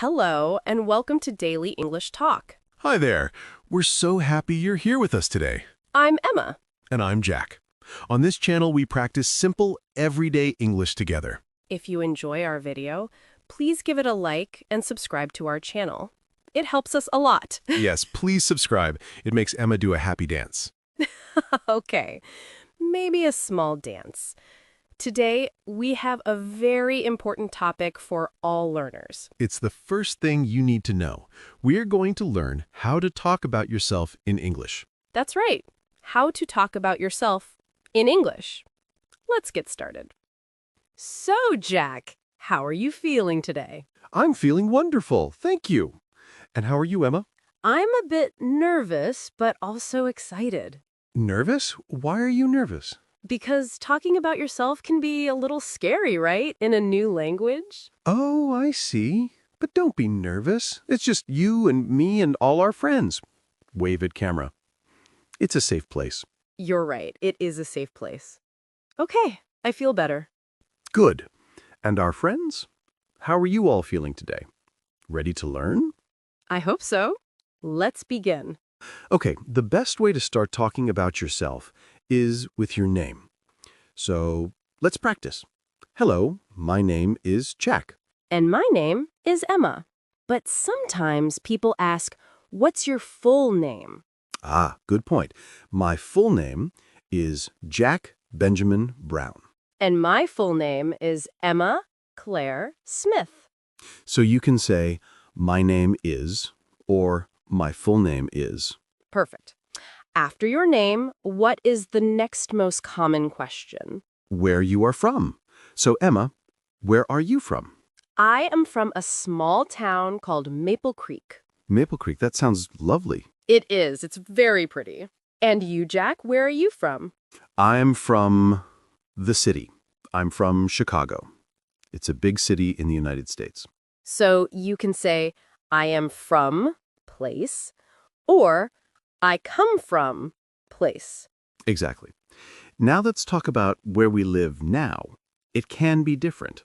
Hello, and welcome to Daily English Talk. Hi there. We're so happy you're here with us today. I'm Emma. And I'm Jack. On this channel, we practice simple, everyday English together. If you enjoy our video, please give it a like and subscribe to our channel. It helps us a lot. Yes, please subscribe. It makes Emma do a happy dance. Okay, maybe a small dance. Today, we have a very important topic for all learners. It's the first thing you need to know. We're going to learn how to talk about yourself in English. That's right, how to talk about yourself in English. Let's get started. So, Jack, how are you feeling today? I'm feeling wonderful, thank you. And how are you, Emma? I'm a bit nervous, but also excited. Nervous? Why are you nervous? Because talking about yourself can be a little scary, right? In a new language? Oh, I see. But don't be nervous. It's just you and me and all our friends. Wave at camera. It's a safe place. You're right. It is a safe place. Okay, I feel better. Good. And our friends? How are you all feeling today? Ready to learn? I hope so. Let's begin. Okay, the best way to start talking about yourself is with your name. So let's practice. Hello, my name is Jack. And my name is Emma. But sometimes people ask, what's your full name? Ah, good point. My full name is Jack Benjamin Brown. And my full name is Emma Claire Smith. So you can say, my name is, or my full name is. Perfect. After your name, what is the next most common question? Where you are from. So Emma, where are you from? I am from a small town called Maple Creek. Maple Creek, that sounds lovely. It is. It's very pretty. And you, Jack, where are you from? I'm from the city. I'm from Chicago. It's a big city in the United States. So you can say, I am from place, or I come from place. Exactly. Now let's talk about where we live now. It can be different.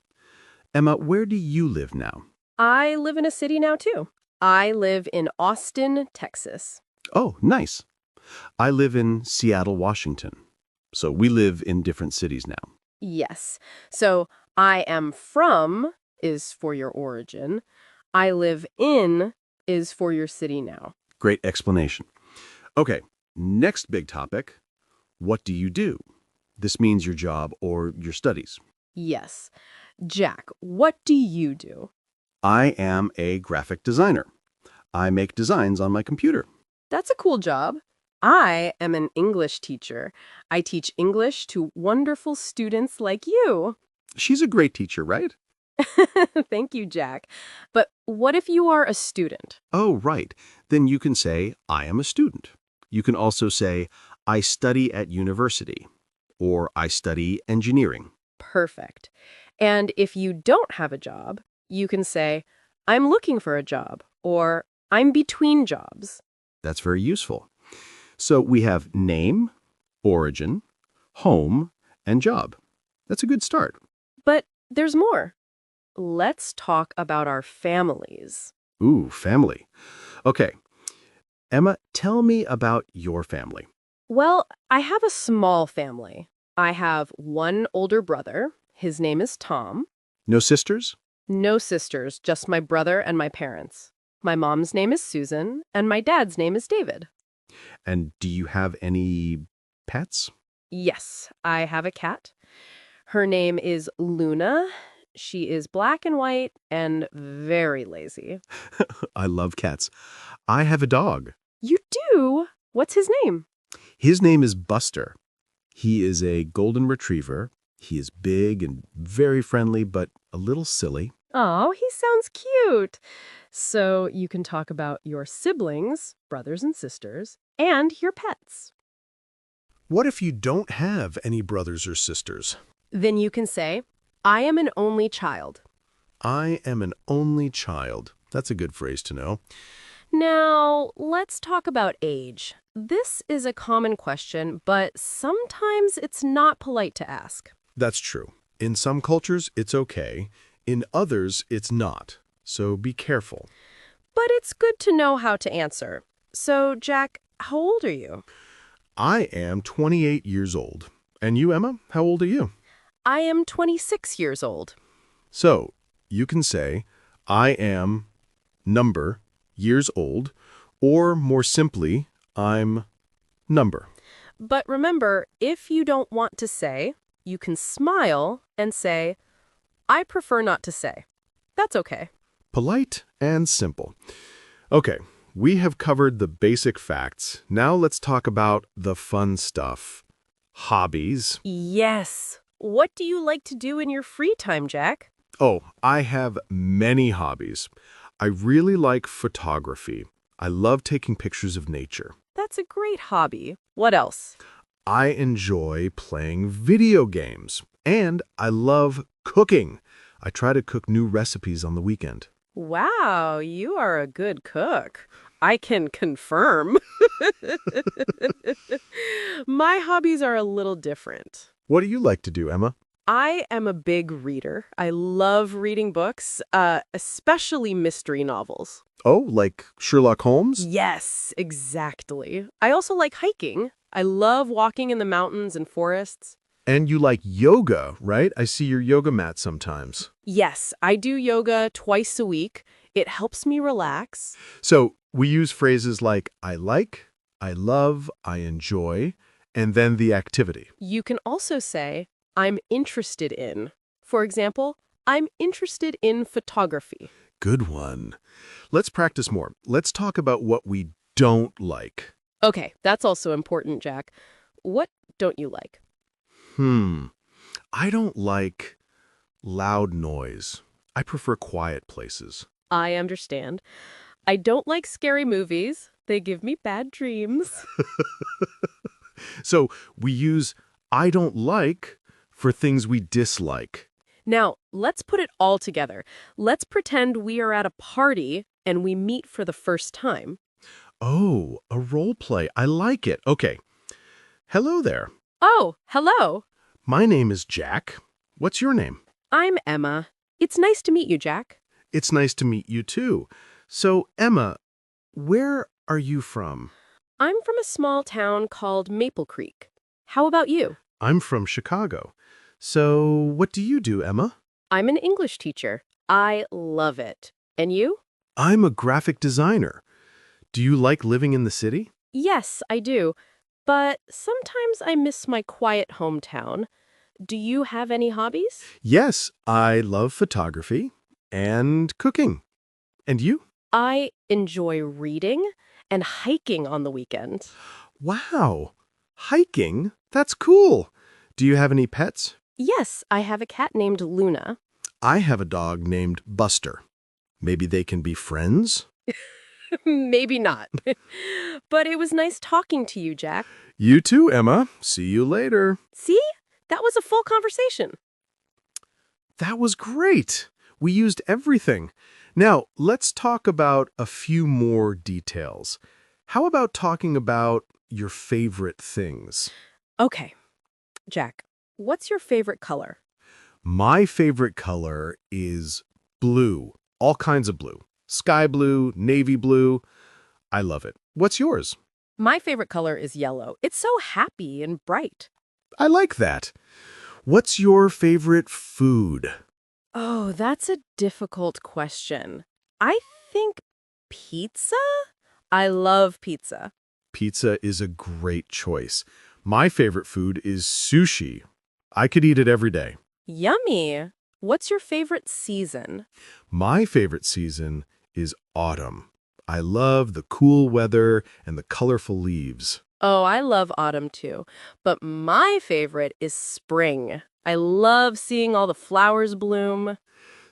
Emma, where do you live now? I live in a city now, too. I live in Austin, Texas. Oh, nice. I live in Seattle, Washington. So we live in different cities now. Yes. So I am from is for your origin. I live in is for your city now. Great explanation. Okay, next big topic. What do you do? This means your job or your studies. Yes. Jack, what do you do? I am a graphic designer. I make designs on my computer. That's a cool job. I am an English teacher. I teach English to wonderful students like you. She's a great teacher, right? Thank you, Jack. But what if you are a student? Oh, right. Then you can say, I am a student. You can also say, I study at university, or I study engineering. Perfect. And if you don't have a job, you can say, I'm looking for a job, or I'm between jobs. That's very useful. So we have name, origin, home, and job. That's a good start. But there's more. Let's talk about our families. Ooh, family. Okay. Emma, tell me about your family. Well, I have a small family. I have one older brother. His name is Tom. No sisters? No sisters, just my brother and my parents. My mom's name is Susan, and my dad's name is David. And do you have any pets? Yes, I have a cat. Her name is Luna. She is black and white and very lazy. I love cats. I have a dog. You do? What's his name? His name is Buster. He is a golden retriever. He is big and very friendly, but a little silly. Oh, he sounds cute. So you can talk about your siblings, brothers and sisters, and your pets. What if you don't have any brothers or sisters? Then you can say, I am an only child. I am an only child. That's a good phrase to know. Now, let's talk about age. This is a common question, but sometimes it's not polite to ask. That's true. In some cultures, it's okay. In others, it's not. so be careful. But it's good to know how to answer. So, Jack, how old are you? I am 28 years old. And you, Emma, how old are you? I am 26 years old. So, you can say, I am number years old, or more simply, I'm number. But remember, if you don't want to say, you can smile and say, I prefer not to say. That's okay. Polite and simple. Okay, we have covered the basic facts. Now let's talk about the fun stuff. Hobbies. Yes. What do you like to do in your free time, Jack? Oh, I have many hobbies. I really like photography. I love taking pictures of nature. That's a great hobby. What else? I enjoy playing video games. And I love cooking. I try to cook new recipes on the weekend. Wow, you are a good cook. I can confirm. My hobbies are a little different. What do you like to do, Emma? I am a big reader. I love reading books, especially mystery novels. Oh, like Sherlock Holmes? Yes, exactly. I also like hiking. I love walking in the mountains and forests. And you like yoga, right? I see your yoga mat sometimes. Yes, I do yoga twice a week. It helps me relax. So we use phrases like I like, I love, I enjoy, and then the activity. You can also say, I'm interested in. For example, I'm interested in photography. Good one. Let's practice more. Let's talk about what we don't like. Okay, that's also important, Jack. What don't you like? I don't like loud noise. I prefer quiet places. I understand. I don't like scary movies. They give me bad dreams. So we use I don't like for things we dislike. Now, let's put it all together. Let's pretend we are at a party and we meet for the first time. Oh, a role play. I like it. Okay. Hello there. Oh, hello. My name is Jack. What's your name? I'm Emma. It's nice to meet you, Jack. It's nice to meet you too. So, Emma, where are you from? I'm from a small town called Maple Creek. How about you? I'm from Chicago. So, what do you do, Emma? I'm an English teacher. I love it. And you? I'm a graphic designer. Do you like living in the city? Yes, I do. But sometimes I miss my quiet hometown. Do you have any hobbies? Yes, I love photography and cooking. And you? I enjoy reading and hiking on the weekend. Wow, hiking? That's cool. Do you have any pets? Yes, I have a cat named Luna. I have a dog named Buster. Maybe they can be friends? Maybe not. But it was nice talking to you, Jack. You too, Emma. See you later. See? That was a full conversation. That was great. We used everything. Now, let's talk about a few more details. How about talking about your favorite things? Okay. Jack, what's your favorite color? My favorite color is blue. All kinds of blue. Sky blue, navy blue. I love it. What's yours? My favorite color is yellow. It's so happy and bright. I like that. What's your favorite food? Oh, that's a difficult question. I think pizza? I love pizza. Pizza is a great choice. My favorite food is sushi. I could eat it every day. Yummy. What's your favorite season? My favorite season is autumn. I love the cool weather and the colorful leaves. Oh, I love autumn too. But my favorite is spring. I love seeing all the flowers bloom.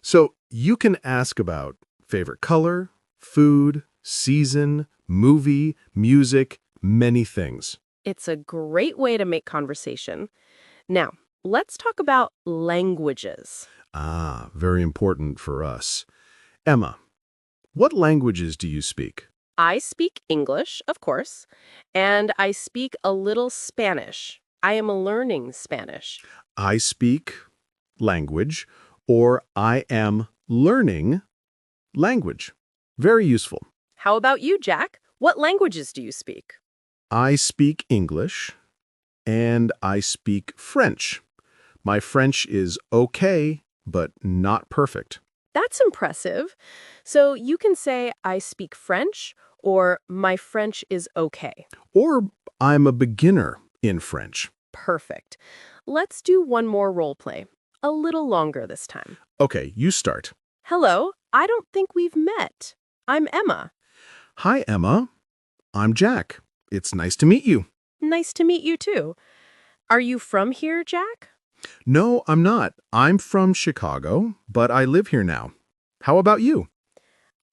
So you can ask about favorite color, food, season, movie, music, many things. It's a great way to make conversation. Now, let's talk about languages. Ah, very important for us. Emma, what languages do you speak? I speak English, of course, and I speak a little Spanish. I am learning Spanish. I speak language, or I am learning Language. Very useful. How about you, Jack? What languages do you speak? I speak English and I speak French. My French is okay, but not perfect. That's impressive. So you can say, I speak French, or my French is okay. Or I'm a beginner in French. Perfect. Let's do one more role play. A little longer this time. Okay, you start. Hello, I don't think we've met. I'm Emma. Hi, Emma. I'm Jack. It's nice to meet you. Nice to meet you too. Are you from here, Jack? No, I'm not. I'm from Chicago, but I live here now. How about you?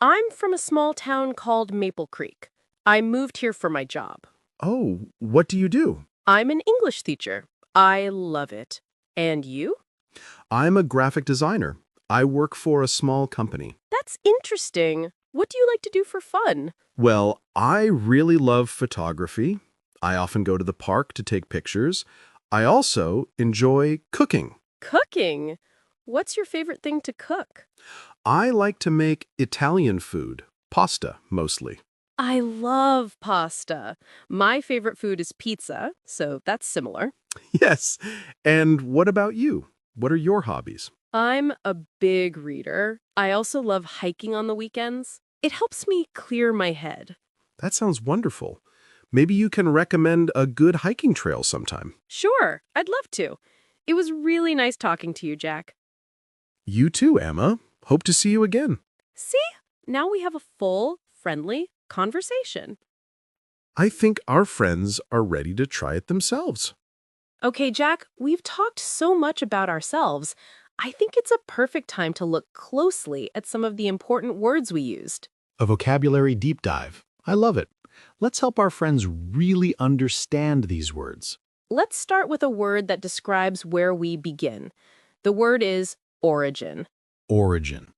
I'm from a small town called Maple Creek. I moved here for my job. Oh, what do you do? I'm an English teacher. I love it. And you? I'm a graphic designer. I work for a small company. That's interesting. What do you like to do for fun? Well, I really love photography. I often go to the park to take pictures. I also enjoy cooking. Cooking. What's your favorite thing to cook? I like to make Italian food, pasta mostly. I love pasta. My favorite food is pizza, so that's similar. Yes. And what about you? What are your hobbies? I'm a big reader. I also love hiking on the weekends. It helps me clear my head. That sounds wonderful. Maybe you can recommend a good hiking trail sometime. Sure, I'd love to. It was really nice talking to you, Jack. You too, Emma. Hope to see you again. See? Now we have a full, friendly conversation. I think our friends are ready to try it themselves. Okay, Jack, we've talked so much about ourselves. I think it's a perfect time to look closely at some of the important words we used. A vocabulary deep dive. I love it. Let's help our friends really understand these words. Let's start with a word that describes where we begin. The word is origin. Origin.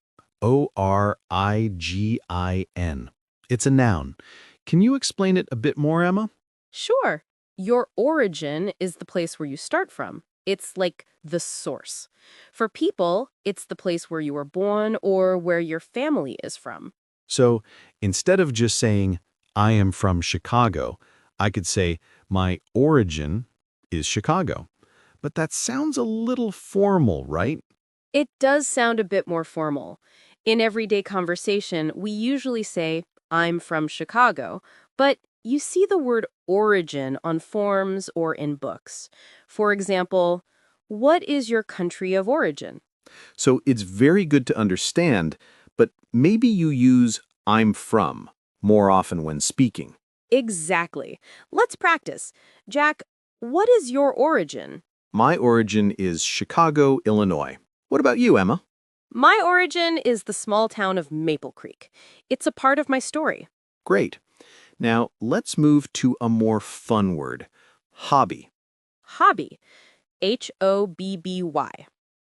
O-R-I-G-I-N. It's a noun. Can you explain it a bit more, Emma? Sure, your origin is the place where you start from. It's like the source. For people, it's the place where you were born or where your family is from. So instead of just saying, I am from Chicago, I could say, my origin is Chicago. But that sounds a little formal, right? It does sound a bit more formal. In everyday conversation, we usually say, I'm from Chicago, but you see the word origin on forms or in books. For example, what is your country of origin? So it's very good to understand, but maybe you use I'm from more often when speaking. Exactly. Let's practice. Jack, what is your origin? My origin is Chicago, Illinois. What about you, Emma? My origin is the small town of Maple Creek. It's a part of my story. Great. Now let's move to a more fun word, hobby. Hobby. Hobby.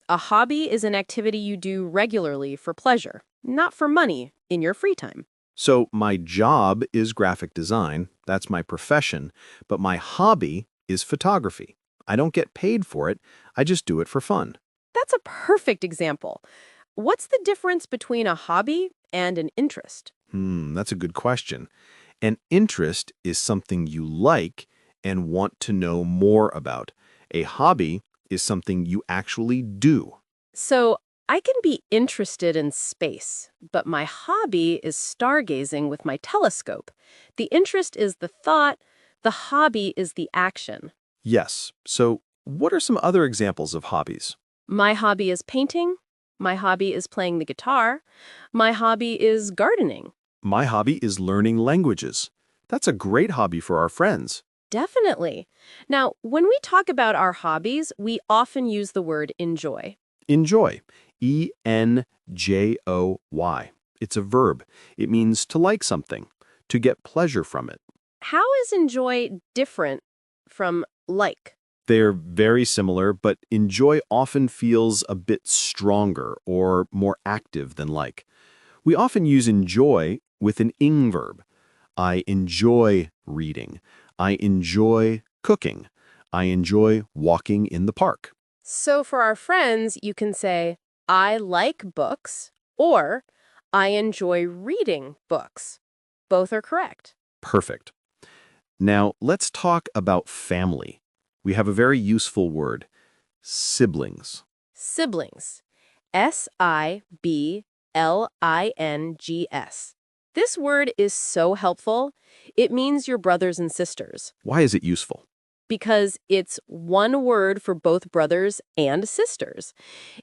A hobby is an activity you do regularly for pleasure, not for money, in your free time. So my job is graphic design, that's my profession, but my hobby is photography. I don't get paid for it, I just do it for fun. That's a perfect example. What's the difference between a hobby and an interest? That's a good question. An interest is something you like and want to know more about. A hobby is something you actually do. So, I can be interested in space, but my hobby is stargazing with my telescope. The interest is the thought, the hobby is the action. Yes. So what are some other examples of hobbies? My hobby is painting. My hobby is playing the guitar. My hobby is gardening. My hobby is learning languages. That's a great hobby for our friends. Definitely. Now, when we talk about our hobbies, we often use the word enjoy. Enjoy. E-N-J-O-Y. It's a verb. It means to like something, to get pleasure from it. How is enjoy different from like? They're very similar, but enjoy often feels a bit stronger or more active than like. We often use enjoy with an ing verb. I enjoy reading. I enjoy cooking. I enjoy walking in the park. So for our friends, you can say, I like books, or I enjoy reading books. Both are correct. Perfect. Now, let's talk about family. We have a very useful word, siblings. Siblings. Siblings. This word is so helpful. It means your brothers and sisters Why is it useful? because it's one word for both brothers and sisters.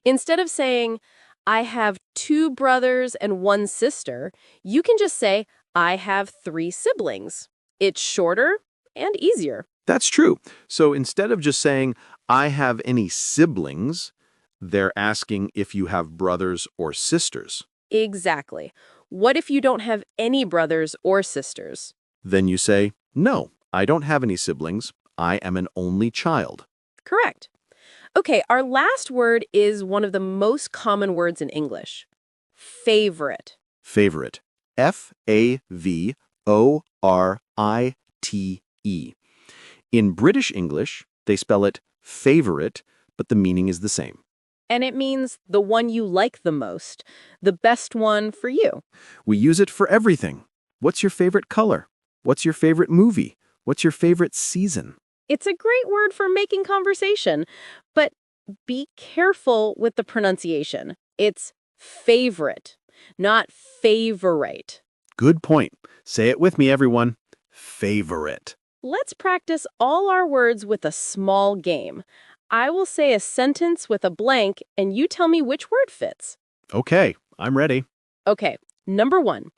Instead of saying, I have 2 brothers and 1 sister, you can just say, I have 3 siblings. It's shorter and easier. That's true. So instead of just saying, I have any siblings, they're asking if you have brothers or sisters. Exactly. What if you don't have any brothers or sisters? Then you say, no, I don't have any siblings. I am an only child. Correct. Okay, our last word is one of the most common words in English. Favorite. Favorite. Favorite. In British English, they spell it favorite, but the meaning is the same. And it means the one you like the most, the best one for you. We use it for everything. What's your favorite color? What's your favorite movie? What's your favorite season? It's a great word for making conversation, but be careful with the pronunciation. It's favorite, not favorite. Good point. Say it with me, everyone. Favorite. Let's practice all our words with a small game. I will say a sentence with a blank, and you tell me which word fits. Okay, I'm ready. Okay, number 1.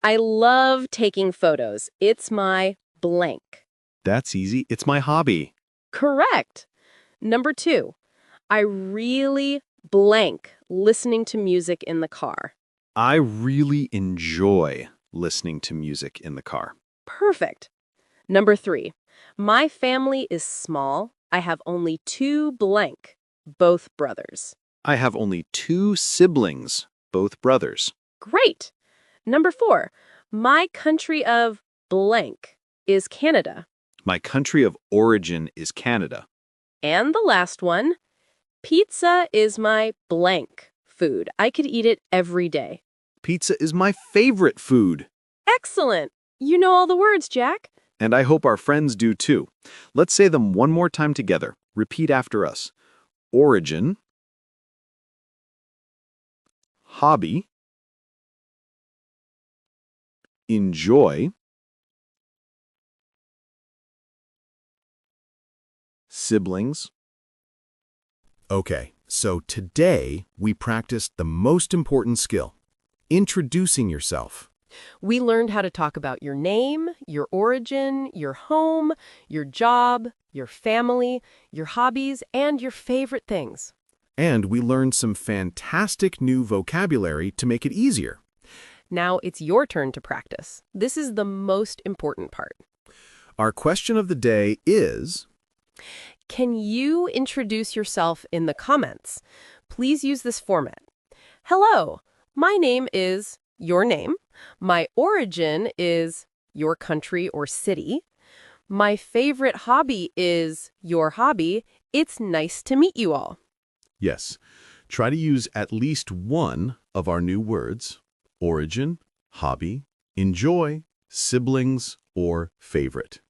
I love taking photos. It's my blank. That's easy. It's my hobby. Correct. Number 2. I really blank listening to music in the car. I really enjoy listening to music in the car. Perfect. Number 3. My family is small. I have only 2 blank, both brothers. I have only 2 siblings, both brothers. Great. Number 4. My country of blank is Canada. My country of origin is Canada. And the last one, pizza is my blank food. I could eat it every day. Pizza is my favorite food. Excellent. You know all the words, Jack. And I hope our friends do too. Let's say them one more time together. Repeat after us. Origin, hobby, enjoy, siblings. Okay, so today we practiced the most important skill, introducing yourself. We learned how to talk about your name, your origin, your home, your job, your family, your hobbies, and your favorite things. And we learned some fantastic new vocabulary to make it easier. Now it's your turn to practice. This is the most important part. Our question of the day is, Can you introduce yourself in the comments? Please use this format. Hello, my name is your name. My origin is your country or city. My favorite hobby is your hobby. It's nice to meet you all. yes, try to use at least one of our new words, origin, hobby, enjoy, siblings, or favorite.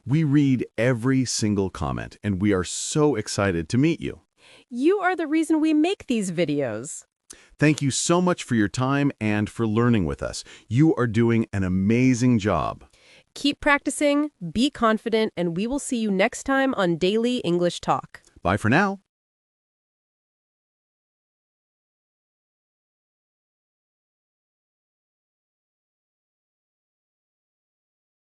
We read every single comment, and we are so excited to meet you. You are the reason we make these videos. Thank you so much for your time and for learning with us. You are doing an amazing job. Keep practicing, be confident, and we will see you next time on Daily English Talk. Bye for now.